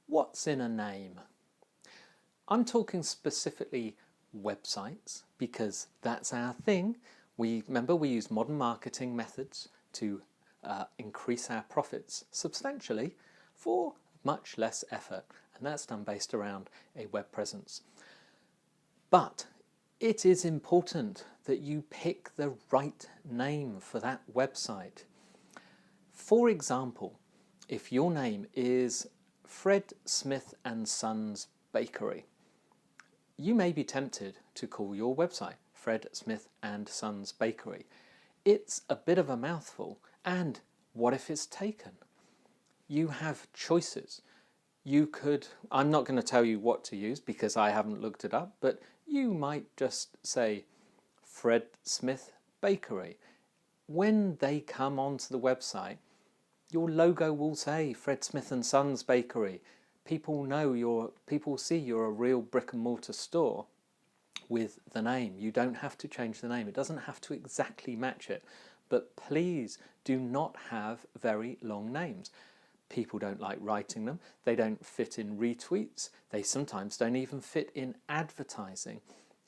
What's in a name? I'm talking specifically websites because that's our thing. Remember we use modern marketing methods to increase our profits substantially for much less effort, and that's done based around a web presence. But it is important that you pick the right name for that website. For example, if your name is Fred Smith and Sons Bakery, you may be tempted to call your website Fred Smith and Sons Bakery. It's a bit of a mouthful, and what if it's taken? You have choices. I'm not going to tell you what to use because I haven't looked it up, but you might just say Fred Smith Bakery. When they come onto the website, your logo will say Fred Smith and Sons Bakery. People see you're a real brick and mortar store with the name. You don't have to change the name. It doesn't have to exactly match it. But please do not have very long names. People don't like writing them. They don't fit in retweets. They sometimes don't even fit in advertising.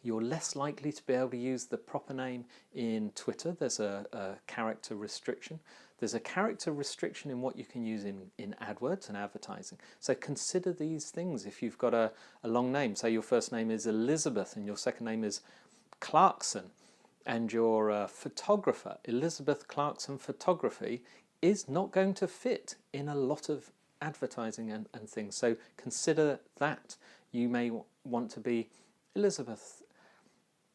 You're less likely to be able to use the proper name in Twitter. There's a character restriction. There's a character restriction in what you can use in AdWords and advertising. So consider these things if you've got a long name. Say your first name is Elizabeth and your second name is Clarkson, and you're a photographer. Elizabeth Clarkson Photography is not going to fit in a lot of advertising and things. So consider that. You may want to be Elizabeth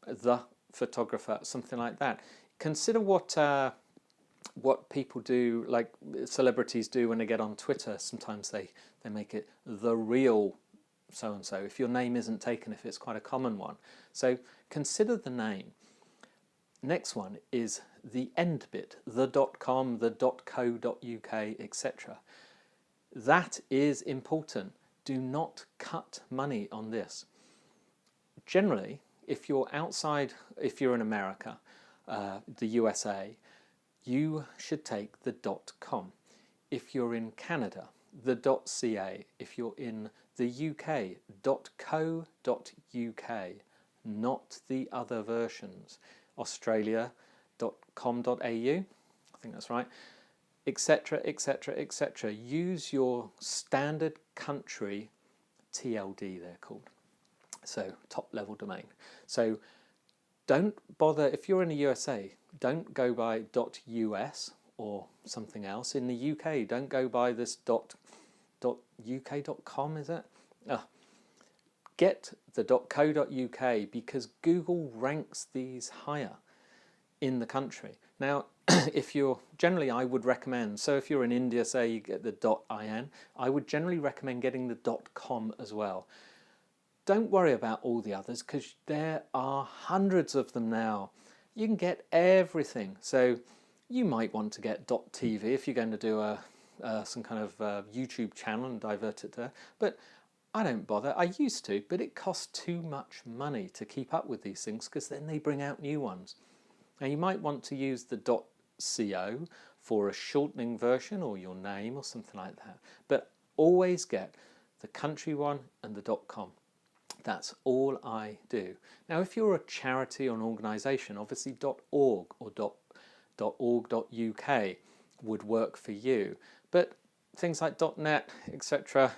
the photographer, something like that. Consider what people do, like celebrities do when they get on Twitter. Sometimes they make it the real so-and-so if your name isn't taken, if it's quite a common one. So consider the name. Next one is the end bit, the .com, the .co.uk, etc. That is important. Do not cut money on this. Generally, if you're in America, the USA, you should take the .com. If you're in Canada, the .ca. If you're in the UK, .co.uk, not the other versions. Australia, .com.au, I think that's right, etc., etc., etc. Use your standard country TLD, they're called. So top level domain. So don't bother, if you're in the USA, don't go by .us or something else. In the UK, don't go by this .uk.com, is it? Get the .co.uk because Google ranks these higher in the country. Now, generally I would recommend, so if you're in India, say you get the .in, I would generally recommend getting the .com as well. Don't worry about all the others because there are hundreds of them now. You can get everything. So you might want to get .tv if you're going to do some kind of YouTube channel and divert it there. But I don't bother. I used to, but it costs too much money to keep up with these things because then they bring out new ones. Now you might want to use the .co for a shortening version or your name or something like that. But always get the country one and the .com. That's all I do. Now if you're a charity or an organisation, obviously .org or .org.uk would work for you. But things like .net, etc.,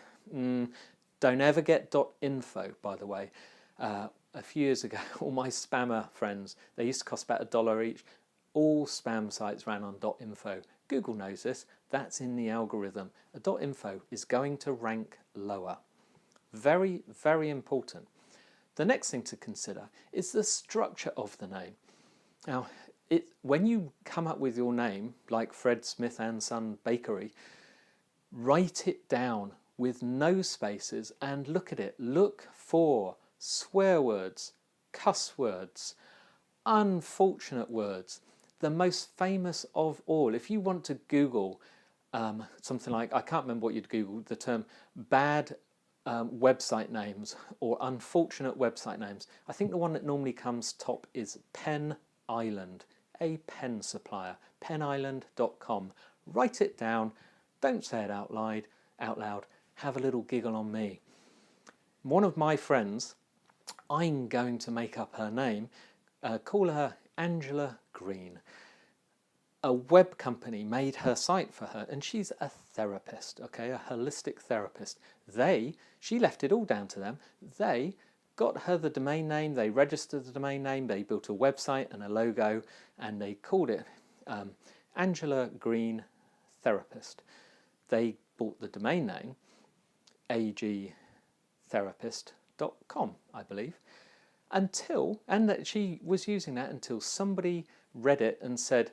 don't ever get .info, by the way. A few years ago, all my spammer friends, they used to cost about $1 each. All spam sites ran on .info. Google knows this. That's in the algorithm. A .info is going to rank lower. Very, very important. The next thing to consider is the structure of the name. Now, when you come up with your name, like Fred Smith and Son Bakery, write it down with no spaces and look at it. Look for swear words, cuss words, unfortunate words. The most famous of all, if you want to Google something like, I can't remember what you'd Google, the term bad website names or unfortunate website names. I think the one that normally comes top is Pen Island, a pen supplier, penisland.com. Write it down, don't say it out loud. have a little giggle on me. One of my friends, I'm going to make up her name, call her Angela Green. A web company made her site for her, and she's a therapist, okay, a holistic therapist. She left it all down to them. They got her the domain name, they registered the domain name, they built a website and a logo, and they called it Angela Green Therapist. They bought the domain name agtherapist.com, I believe, and that she was using that until somebody read it and said,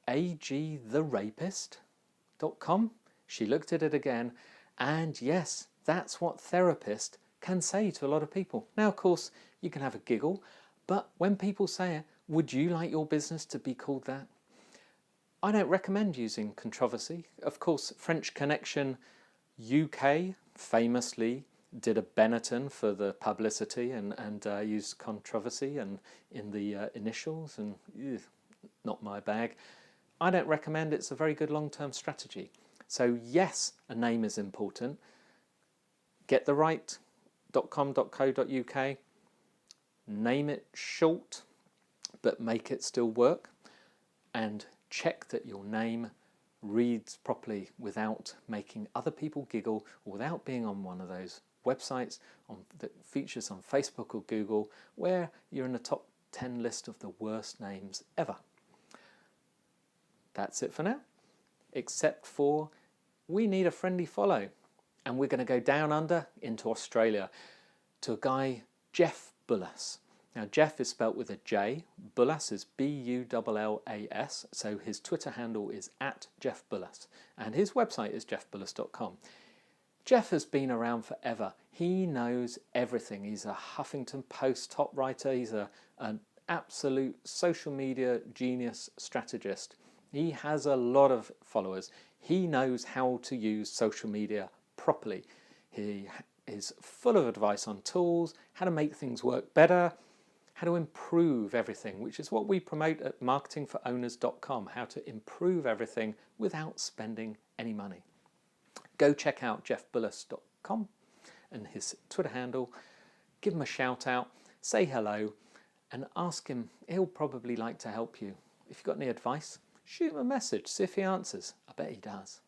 agtherapist.com. She looked at it again, and yes, that's what therapist can say to a lot of people. Now, of course, you can have a giggle, but when people say it, would you like your business to be called that? I don't recommend using controversy. Of course, French Connection UK famously did a Benetton for the publicity and used controversy and in the initials, and not my bag. I don't recommend. It's a very good long-term strategy. So yes, a name is important. Get the right .com.co.uk, name it short, but make it still work, and check that your name reads properly without making other people giggle, or without being on one of those websites that features on Facebook or Google where you're in the top 10 list of the worst names ever. That's it for now, except for we need a friendly follow, and we're going to go down under into Australia to a guy, Jeff Bullas. Now, Jeff is spelt with a J. Bullas is Bullas, so his Twitter handle is @JeffBullas, and his website is jeffbullas.com. Jeff has been around forever. He knows everything. He's a Huffington Post top writer. He's an absolute social media genius strategist. He has a lot of followers. He knows how to use social media properly. He is full of advice on tools, how to make things work better, how to improve everything, which is what we promote at marketingforowners.com, how to improve everything without spending any money. Go check out jeffbullas.com and his Twitter handle, give him a shout out, say hello, and ask him. He'll probably like to help you. If you've got any advice, shoot him a message, see if he answers. I bet he does.